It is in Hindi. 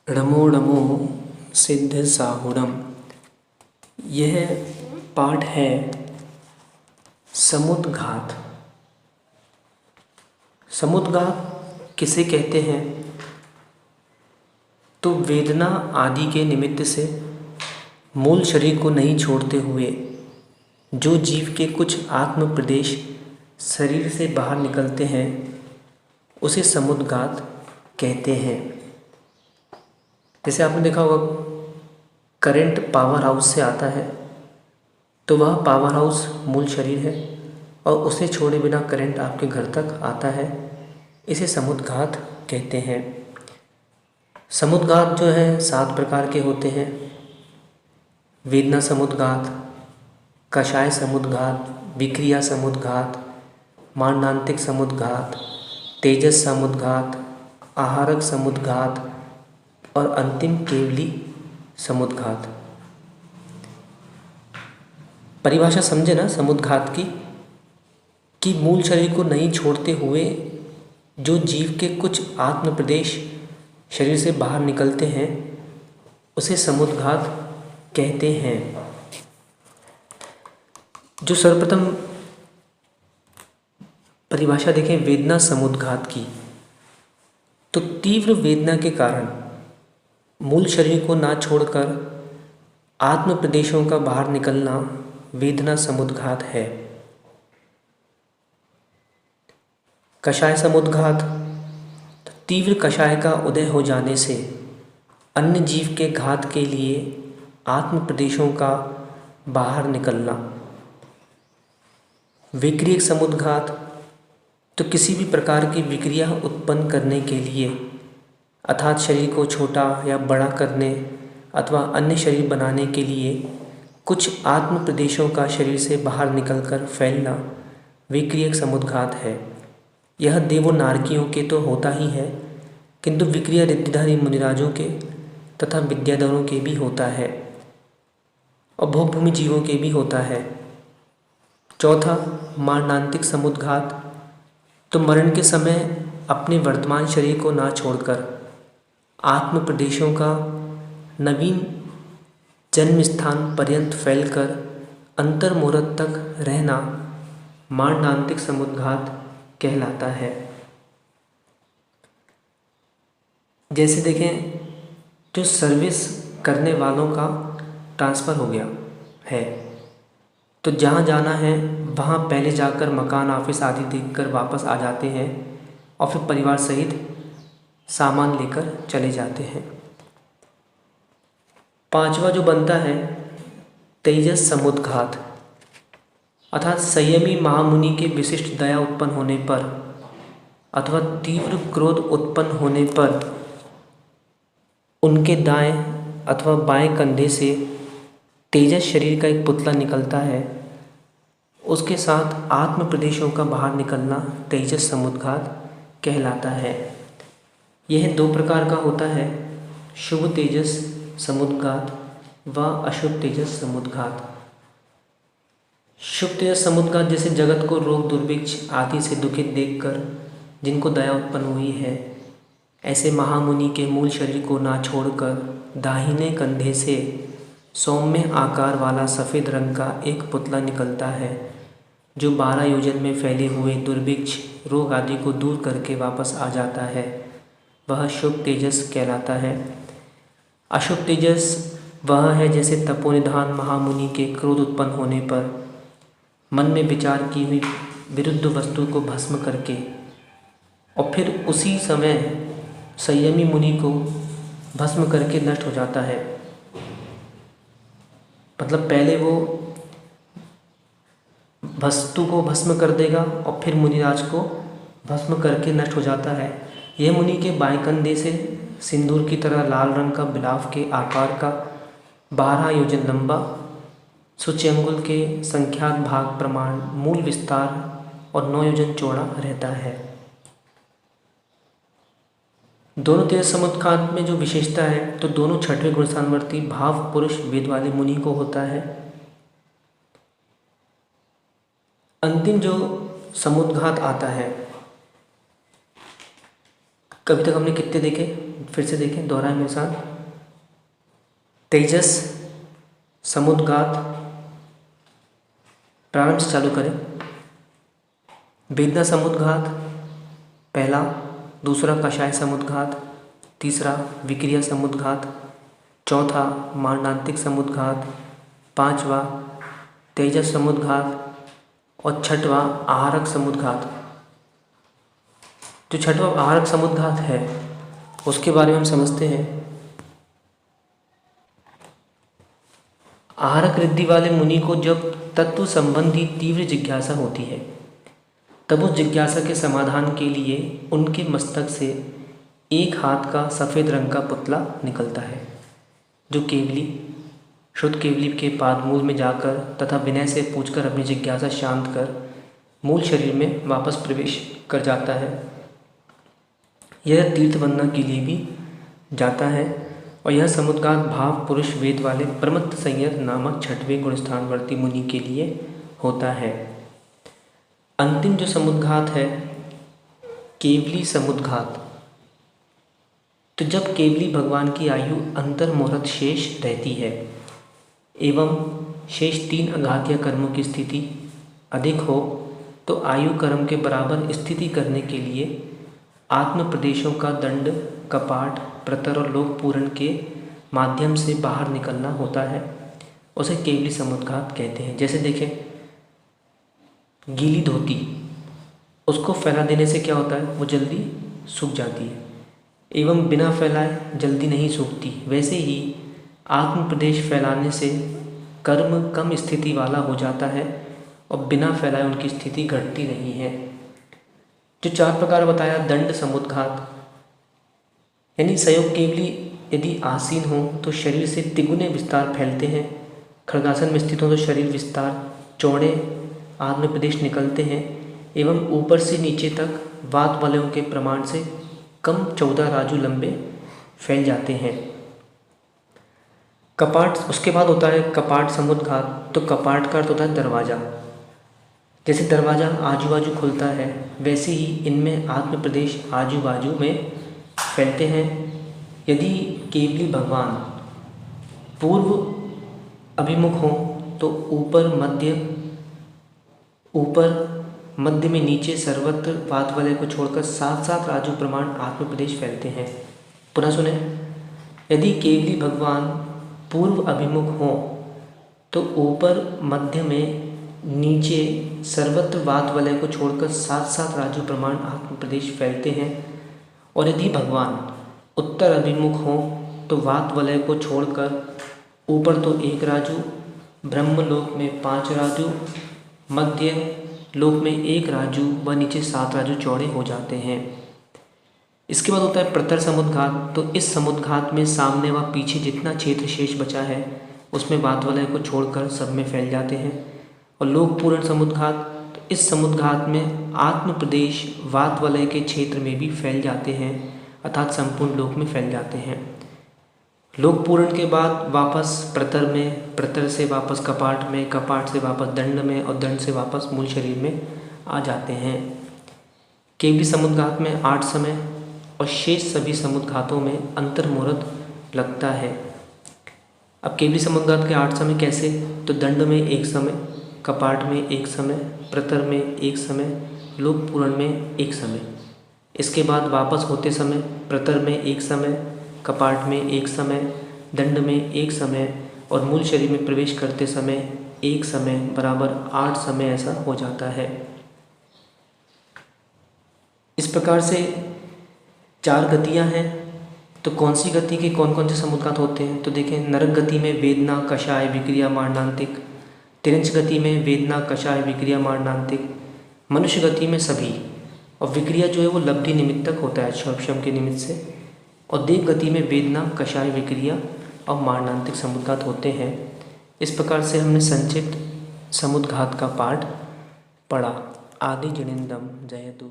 णमो णमो सिद्ध साहुरम। यह पाठ है समुद्घात। समुद्घात किसे कहते हैं? तो वेदना आदि के निमित्त से मूल शरीर को नहीं छोड़ते हुए जो जीव के कुछ आत्म प्रदेश शरीर से बाहर निकलते हैं उसे समुद्घात कहते हैं। जैसे आपने देखा होगा करंट पावर हाउस से आता है तो वह पावर हाउस मूल शरीर है और उसे छोड़े बिना करंट आपके घर तक आता है, इसे समुद्घात कहते हैं। समुद्घात जो है 7 प्रकार के होते हैं। वेदना समुद्घात, कषाय समुद्घात, विक्रिया समुद्घात, मारणांतिक समुद्घात, तेजस समुद्घात, आहारक समुद्घात और अंतिम केवली समुद्घात। परिभाषा समझे ना समुद्घात की, कि मूल शरीर को नहीं छोड़ते हुए जो जीव के कुछ आत्म प्रदेश शरीर से बाहर निकलते हैं उसे समुद्घात कहते हैं। जो सर्वप्रथम परिभाषा देखें वेदना समुद्घात की, तो तीव्र वेदना के कारण मूल शरीर को ना छोड़कर आत्म प्रदेशों का बाहर निकलना वेदना समुद्घात है। कषाय समुद्घात, तीव्र कषाय का उदय हो जाने से अन्य जीव के घात के लिए आत्म प्रदेशों का बाहर निकलना। विक्रियक समुद्घात, तो किसी भी प्रकार की विक्रिया उत्पन्न करने के लिए अर्थात शरीर को छोटा या बड़ा करने अथवा अन्य शरीर बनाने के लिए कुछ आत्म प्रदेशों का शरीर से बाहर निकलकर फैलना विक्रियक समुद्घात है। यह देवों नारकियों के तो होता ही है, किंतु विक्रिया रिद्धिधारी मुनिराजों के तथा विद्याधरों के भी होता है और भोगभूमि जीवों के भी होता है। चौथा मारणांतिक समुद्घात, तो मरण के समय अपने वर्तमान शरीर को ना छोड़कर आत्म प्रदेशों का नवीन जन्म स्थान पर्यंत फैलकर अंतर्मुहूर्त तक रहना मारणांतिक समुद्घात कहलाता है। जैसे देखें जो सर्विस करने वालों का ट्रांसफ़र हो गया है तो जहाँ जाना है वहाँ पहले जाकर मकान ऑफिस आदि देखकर वापस आ जाते हैं और फिर परिवार सहित सामान लेकर चले जाते हैं। पांचवा जो बनता है तेजस समुद्घात, अर्थात संयमी महामुनि के विशिष्ट दया उत्पन्न होने पर अथवा तीव्र क्रोध उत्पन्न होने पर उनके दाएं अथवा बाएं कंधे से तेजस शरीर का एक पुतला निकलता है, उसके साथ आत्म प्रदेशों का बाहर निकलना तेजस समुद्घात कहलाता है। यह 2 प्रकार का होता है, शुभ तेजस समुद्घात व अशुभ तेजस समुद्घात। शुभ तेजस समुद्घात जैसे जगत को रोग दुर्भिक्ष आदि से दुखित देखकर जिनको दया उत्पन्न हुई है, ऐसे महामुनि के मूल शरीर को ना छोड़कर दाहिने कंधे से सौम्य आकार वाला सफ़ेद रंग का एक पुतला निकलता है जो 12 योजन में फैले हुए दुर्भिक्ष रोग आदि को दूर करके वापस आ जाता है, वह शुभ तेजस कहलाता है। अशुभ तेजस वह है जैसे तपोनिधान महामुनि के क्रोध उत्पन्न होने पर मन में विचार की हुई विरुद्ध वस्तु को भस्म करके और फिर उसी समय संयमी मुनि को भस्म करके नष्ट हो जाता है। मतलब पहले वो वस्तु को भस्म कर देगा और फिर मुनिराज को भस्म करके नष्ट हो जाता है। यह मुनि के बाएं कंधे से सिंदूर की तरह लाल रंग का बिलाव के आकार का 12 योजन लंबा सूची अंगुल के संख्यात भाग प्रमाण मूल विस्तार और 9 योजन चौड़ा रहता है। दोनों तेज समुद्घात में जो विशेषता है तो दोनों छठवें गुणस्थानवर्ती भाव पुरुष वेद वाले मुनि को होता है। अंतिम जो समुद्घात आता है कभी तक हमने कितने देखे, फिर से देखें, दोहराएं मेरे साथ। तेजस, समुद्घात, प्रारंभ से चालू करें। वेदना समुद्घात पहला, दूसरा कषाय समुद्घात, तीसरा विक्रिया समुद्घात, चौथा मारणांतिक समुद्घात, पांचवा तेजस समुद्घात और छठवां आहारक समुद्घात। जो छठवां आहारक समुद्घात है उसके बारे में हम समझते हैं। आहारक रिद्धि वाले मुनि को जब तत्व संबंधी तीव्र जिज्ञासा होती है तब उस जिज्ञासा के समाधान के लिए उनके मस्तक से एक हाथ का सफ़ेद रंग का पुतला निकलता है, जो केवली शुद्ध केवली के पाद मूल में जाकर तथा विनय से पूछकर अपनी जिज्ञासा शांत कर मूल शरीर में वापस प्रवेश कर जाता है। यह तीर्थ वंदना के लिए भी जाता है और यह समुद्घात भाव पुरुष वेद वाले प्रमत्त संयत नामक छठवें गुणस्थानवर्ती मुनि के लिए होता है। अंतिम जो समुद्घात है केवली समुद्घात, तो जब केवली भगवान की आयु अंतर्मुहूर्त शेष रहती है एवं शेष 3 अघातीय कर्मों की स्थिति अधिक हो तो आयु कर्म के बराबर स्थिति करने के लिए आत्म प्रदेशों का दंड, कपाट, प्रतर और लोक पूरण के माध्यम से बाहर निकलना होता है। उसे केवली समुद्घात कहते हैं। जैसे देखें, गीली धोती, उसको फैला देने से क्या होता है, वो जल्दी सूख जाती है एवं बिना फैलाए जल्दी नहीं सूखती। वैसे ही आत्म प्रदेश फैलाने से कर्म कम स्थिति वाला हो जाता है और बिना फैलाए उनकी स्थिति घटती नहीं है। जो 4 प्रकार बताया, दंड समुद्घात यानी संयोग केवली यदि आसीन हो तो शरीर से तिगुने विस्तार फैलते हैं। खड़गासन में स्थित हो तो शरीर विस्तार चौड़े आत्म प्रदेश निकलते हैं एवं ऊपर से नीचे तक वात वलयों के प्रमाण से कम 14 राजू लंबे फैल जाते हैं। कपाट, उसके बाद होता है कपाट समुद्घात। तो कपाट का अर्थ होता है दरवाज़ा। जैसे दरवाज़ा आजू बाजू खुलता है वैसे ही इनमें आत्म प्रदेश आजू बाजू में फैलते हैं। यदि केवली भगवान पूर्व अभिमुख हों तो ऊपर मध्य में नीचे सर्वत्र वात वलय को छोड़कर 7-7 राजू प्रमाण आत्म प्रदेश फैलते हैं। पुनः सुने, यदि केवली भगवान पूर्व अभिमुख हों तो ऊपर मध्य में नीचे सर्वत्र वात वलय को छोड़कर 7-7 राजू प्रमाण आत्म प्रदेश फैलते हैं। और यदि भगवान उत्तर अभिमुख हों तो वात वलय को छोड़कर ऊपर तो 1 राजू, ब्रह्मलोक में 5 राजू, मध्य लोक में 1 राजू व नीचे 7 राजू चौड़े हो जाते हैं। इसके बाद होता है प्रतर समुद्घात। तो इस समुद्घात में सामने व पीछे जितना क्षेत्र शेष बचा है उसमें वात वलय को छोड़कर सब में फैल जाते हैं। और लोक पूर्ण समुद्घात, तो इस समुद्घात में आत्म प्रदेश वात वलय के क्षेत्र में भी फैल जाते हैं अर्थात संपूर्ण लोक में फैल जाते हैं। लोक पूर्ण के बाद वापस प्रतर में, प्रतर से वापस कपाट में, कपाट से वापस दंड में और दंड से वापस मूल शरीर में आ जाते हैं। केवली समुद्घात में 8 समय और शेष सभी समुद्घातों में अंतर्मुहूर्त लगता है। अब केवली समुद्घात के 8 समय कैसे, तो दंड में 1 समय, कपाट में 1 समय, प्रतर में 1 समय, लोक पूर्ण में 1 समय। इसके बाद वापस होते समय प्रतर में 1 समय, कपाट में 1 समय, दंड में 1 समय और मूल शरीर में प्रवेश करते समय 1 समय बराबर 8 समय ऐसा हो जाता है। इस प्रकार से 4 गतियां हैं। तो कौन सी गति के कौन कौन से समुद्घात होते हैं, तो देखें, नरक गति में वेदना, कषाय, विक्रिया, मारणांतिक। तिरंच गति में वेदना, कषाय, विक्रिया, मारणांतिक। मनुष्य गति में सभी, और विक्रिया जो है वो लब्धि निमित्तक होता है क्षौक्षम के निमित्त से। और देव गति में वेदना, कषाय, विक्रिया और मारणांतिक समुद्घात होते हैं। इस प्रकार से हमने संक्षिप्त समुद्घात का पाठ पढ़ा। आदि जनिंदम जयतु।